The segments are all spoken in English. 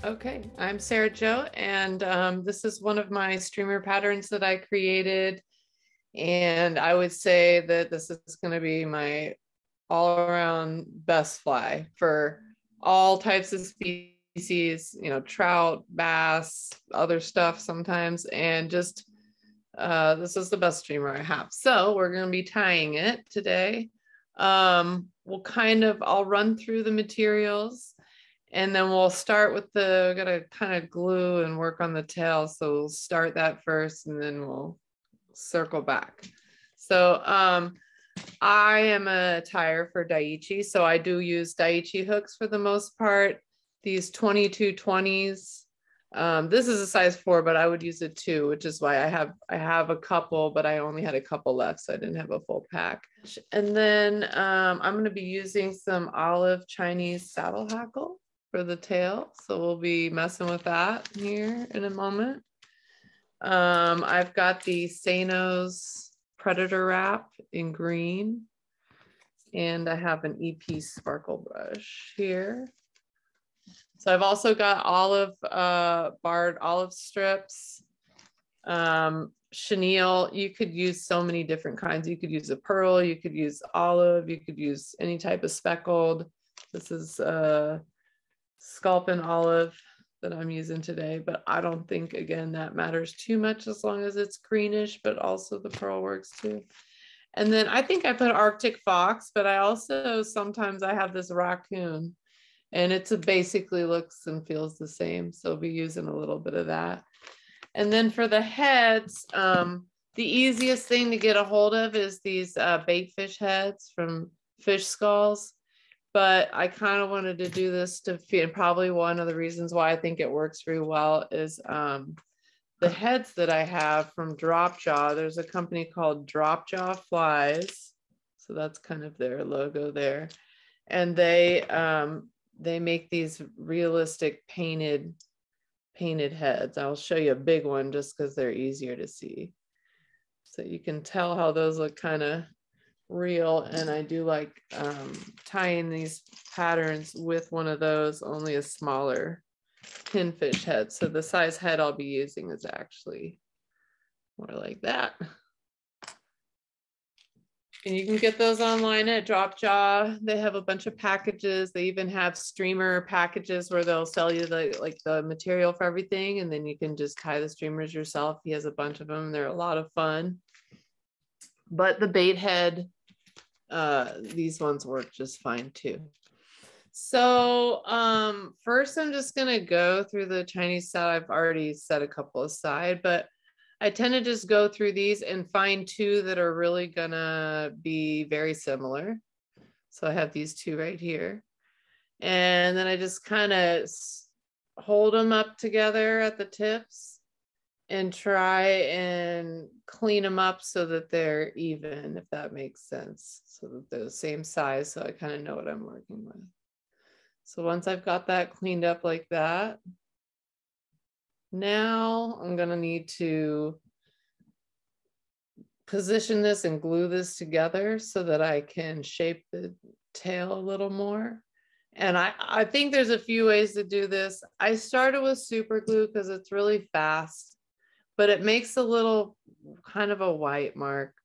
Okay, I'm Sarah Jo, and this is one of my streamer patterns that I created. And I would say that this is going to be my all around best fly for all types of species, trout, bass, other stuff sometimes. And just this is the best streamer I have. So we're going to be tying it today. I'll run through the materials. And then we'll start with gotta kind of glue and work on the tail. So we'll start that first and then we'll circle back. So I am a tyer for Daiichi. So I do use Daiichi hooks for the most part. These 2220s. This is a size 4, but I would use a 2, which is why I have a couple, but I only had a couple left, so I didn't have a full pack. And then I'm going to be using some olive Chinese saddle hackle for the tail. So we'll be messing with that here in a moment. I've got the Sano's Predator Wrap in green. And I have an EP sparkle brush here. So I've also got barred olive strips. Chenille, you could use so many different kinds. You could use a pearl, you could use olive, you could use any type of speckled. This is Sculpin olive that I'm using today, but I don't think, again, that matters too much as long as it's greenish, but also the pearl works too. And then I think I put Arctic fox, but I also sometimes I have this raccoon, and it's basically looks and feels the same. So I'll be using a little bit of that. And then for the heads, the easiest thing to get a hold of is these bait fish heads from Fish Skulls. But I kind of wanted to do this to feed. Probably one of the reasons why I think it works very well is the heads that I have from Drop Jaw. There's a company called Drop Jaw Flies. So that's kind of their logo there. And they make these realistic painted heads. I'll show you a big one just because they're easier to see. So you can tell how those look kind of real. And I do like tying these patterns with one of those, only a smaller pinfish head. So the size head I'll be using is actually more like that. And you can get those online at Dropjaw. They have a bunch of packages. They even have streamer packages where they'll sell you the material for everything, and then you can just tie the streamers yourself. He has a bunch of them. They're a lot of fun. But the bait head, these ones work just fine too. So first I'm just gonna go through the Chinese set. I've already set a couple aside, but I tend to just go through these and find 2 that are really gonna be very similar. So I have these 2 right here. And then I just kind of hold them up together at the tips and try and clean them up so that they're even, if that makes sense. So that they're the same size, so I kind of know what I'm working with. So once I've got that cleaned up like that, now I'm gonna need to position this and glue this together so that I can shape the tail a little more. And I think there's a few ways to do this. I started with super glue because it's really fast, but it makes a little kind of a white mark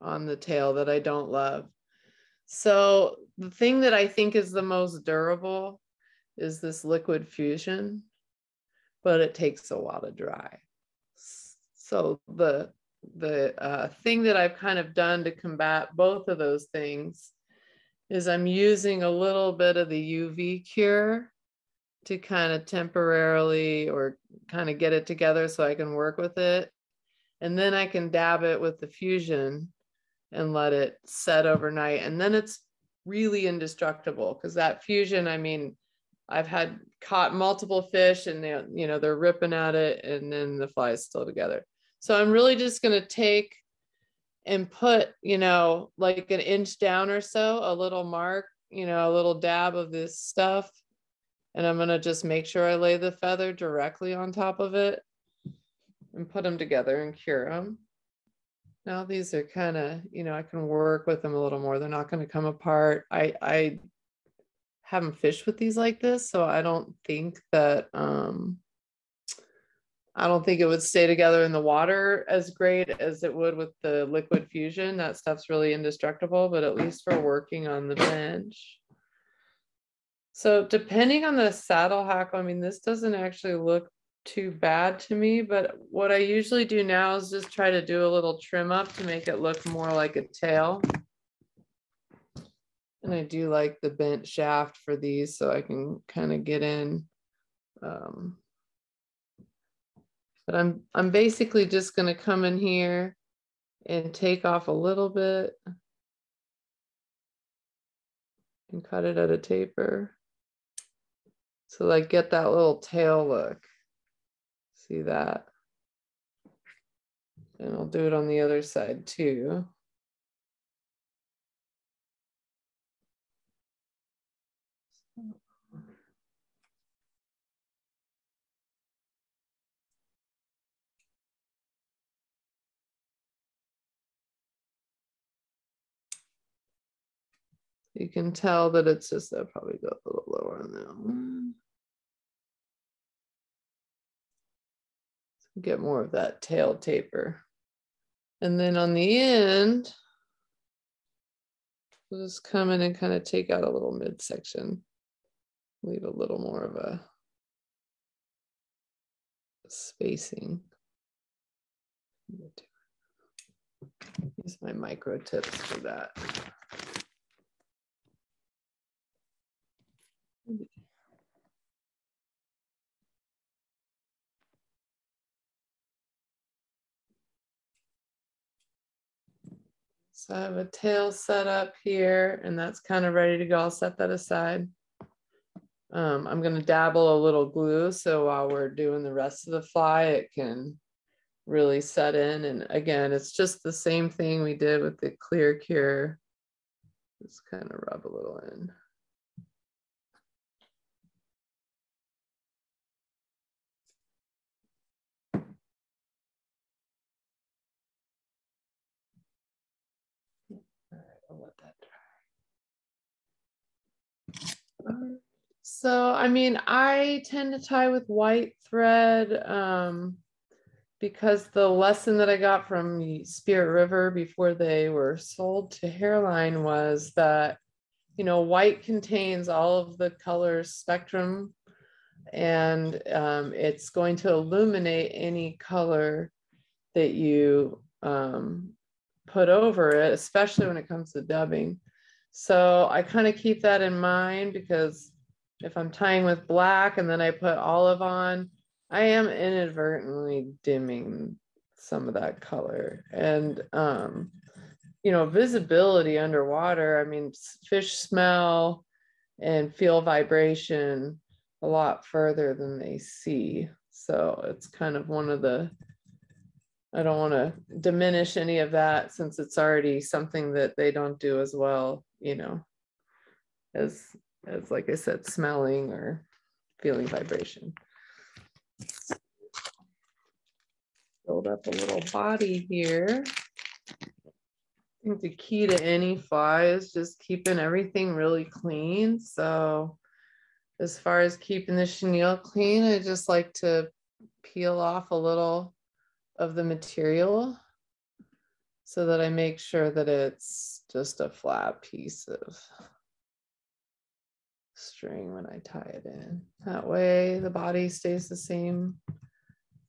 on the tail that I don't love. So the thing that I think is the most durable is this liquid fusion, but it takes a while to dry. So the thing that I've kind of done to combat both of those things is I'm using a little bit of the UV cure to kind of temporarily or kind of get it together so I can work with it. And then I can dab it with the fusion and let it set overnight. And then it's really indestructible because that fusion, I mean, I've had caught multiple fish and they're ripping at it and then the fly is still together. So I'm really just going to take and put, like an inch down or so, a little mark, a little dab of this stuff. And I'm going to just make sure I lay the feather directly on top of it and put them together and cure them. Now these are kind of, I can work with them a little more. They're not going to come apart. I haven't fished with these like this, so I don't think that I don't think it would stay together in the water as great as it would with the liquid fusion. That stuff's really indestructible, but at least for working on the bench. So depending on the saddle hackle, I mean, this doesn't actually look too bad to me, but what I usually do now is just try to do a little trim up to make it look more like a tail. And I do like the bent shaft for these, so I can kind of get in. But I'm basically just going to come in here and take off a little bit and cut it at a taper. So like get that little tail look. See that? And I'll do it on the other side too. You can tell that it's just, I'll probably go a little lower on that one. So get more of that tail taper. And then on the end, we'll just come in and kind of take out a little midsection. Leave a little more of a spacing. Use my micro tips for that. So I have a tail set up here, and that's kind of ready to go. I'll set that aside. I'm going to dabble a little glue, so while we're doing the rest of the fly, it can really set in. And again, it's just the same thing we did with the clear cure. Just kind of rub a little in. All right, I'll let that dry. So, I mean, I tend to tie with white thread because the lesson that I got from Spirit River before they were sold to Hairline was that, you know, white contains all of the color spectrum, and it's going to illuminate any color that you put over it, especially when it comes to dubbing. So I kind of keep that in mind, because if I'm tying with black and then I put olive on, I am inadvertently dimming some of that color. And, you know, visibility underwater, I mean, fish smell and feel vibration a lot further than they see. So it's kind of one of the, I don't want to diminish any of that, since it's already something that they don't do as well, you know, as like I said, smelling or feeling vibration. Build up a little body here. I think the key to any fly is just keeping everything really clean. So as far as keeping the chenille clean, I just like to peel off a little of the material so that I make sure that it's just a flat piece of string when I tie it in. That way the body stays the same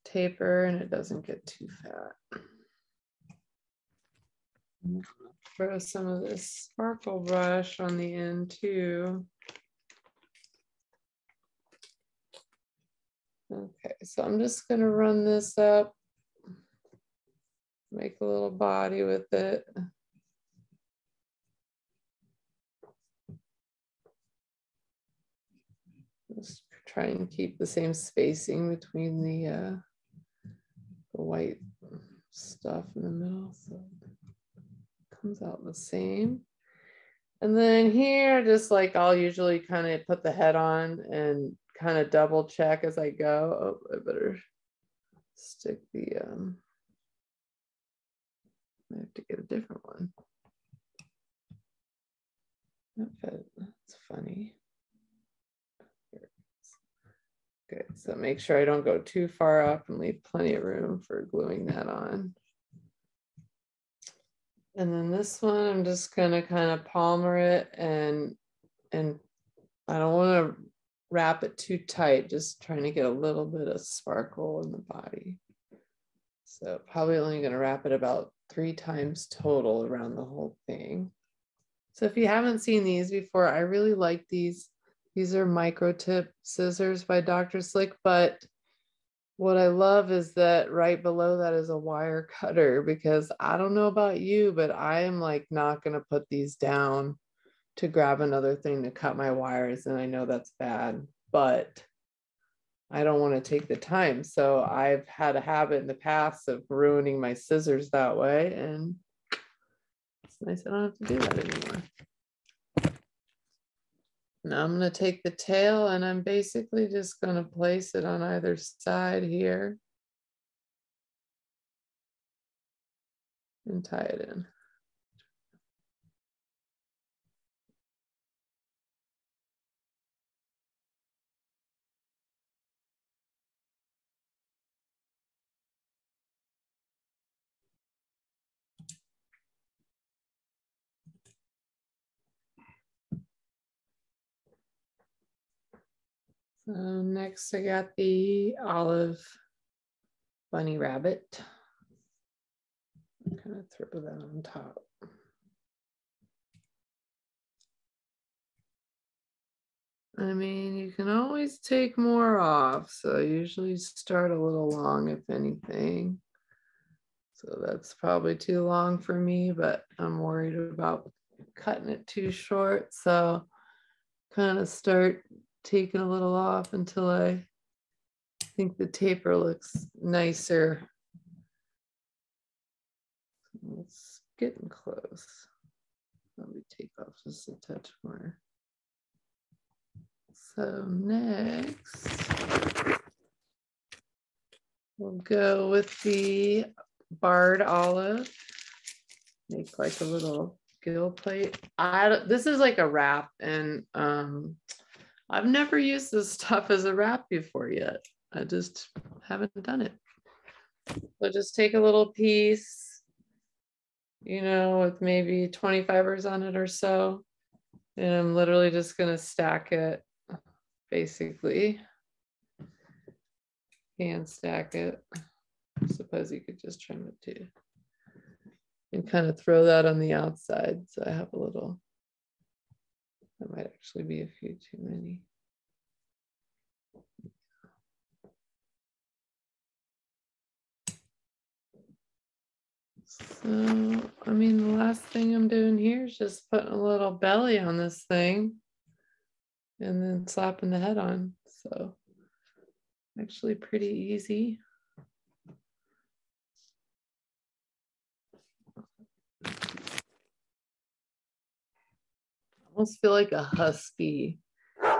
taper and it doesn't get too fat. Throw some of this sparkle brush on the end too. Okay, so I'm just going to run this up, make a little body with it. Just try and keep the same spacing between the white stuff in the middle, so it comes out the same. And then here, just like I'll usually kind of put the head on and kind of double check as I go. Oh, I better stick the, I have to get a different one. Okay, that's funny. Good, so make sure I don't go too far up and leave plenty of room for gluing that on. And then this one, I'm just gonna kind of palmer it, and I don't want to wrap it too tight, just trying to get a little bit of sparkle in the body. So probably only gonna wrap it about 3 times total around the whole thing. So if you haven't seen these before, I really like these. These are micro tip scissors by Dr. Slick, but what I love is that right below that is a wire cutter, because I don't know about you, but I am like not going to put these down to grab another thing to cut my wires. And I know that's bad, but I don't want to take the time. So I've had a habit in the past of ruining my scissors that way. And it's nice I don't have to do that anymore. Now I'm going to take the tail and I'm basically just going to place it on either side here and tie it in. So next I got the olive bunny rabbit. I'm gonna throw that on top. I mean, you can always take more off. So I usually start a little long, if anything. So that's probably too long for me, but I'm worried about cutting it too short. So kind of start taking a little off until I think the taper looks nicer. It's getting close. Let me take off just a touch more. So next, we'll go with the barred olive. Make like a little gill plate. This is like a wrap, and I've never used this stuff as a wrap before yet. I just haven't done it. So just take a little piece, you know, with maybe 20 fibers on it or so. And I'm literally just gonna stack it, basically. Hand stack it. I suppose you could just trim it too. And kind of throw that on the outside. So I have a little, that might actually be a few too many. So, I mean, the last thing I'm doing here is just putting a little belly on this thing and then slapping the head on. So actually pretty easy. I almost feel like a husky,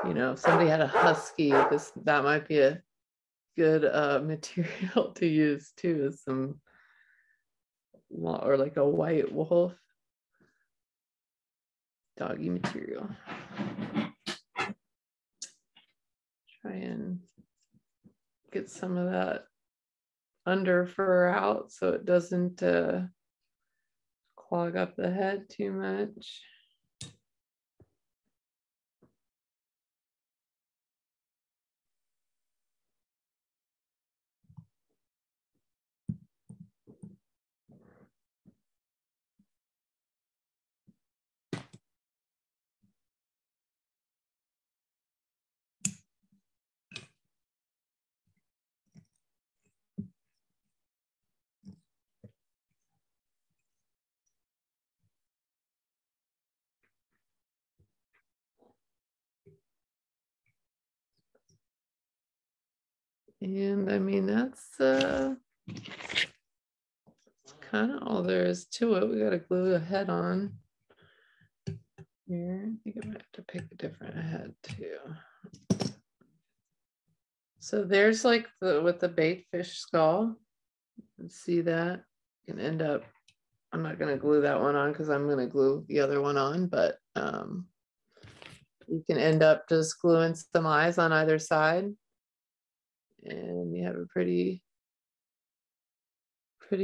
you know, if somebody had a husky, that might be a good material to use too, is some, or like a white wolf doggy material. Try and get some of that under fur out so it doesn't clog up the head too much. And I mean, that's kind of all there is to it. We got to glue a head on here. I think I might have to pick a different head too. So there's like with the bait fish skull. See that? You can end up, I'm not going to glue that one on because I'm going to glue the other one on, but you can end up just gluing some eyes on either side. And you have a pretty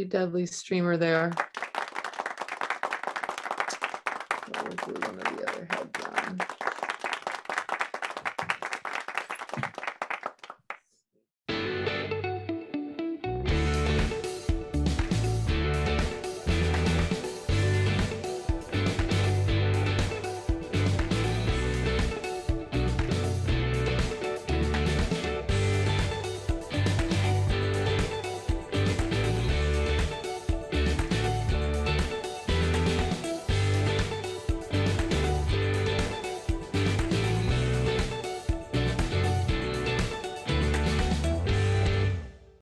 deadly streamer there. We'll glue one of the other heads on.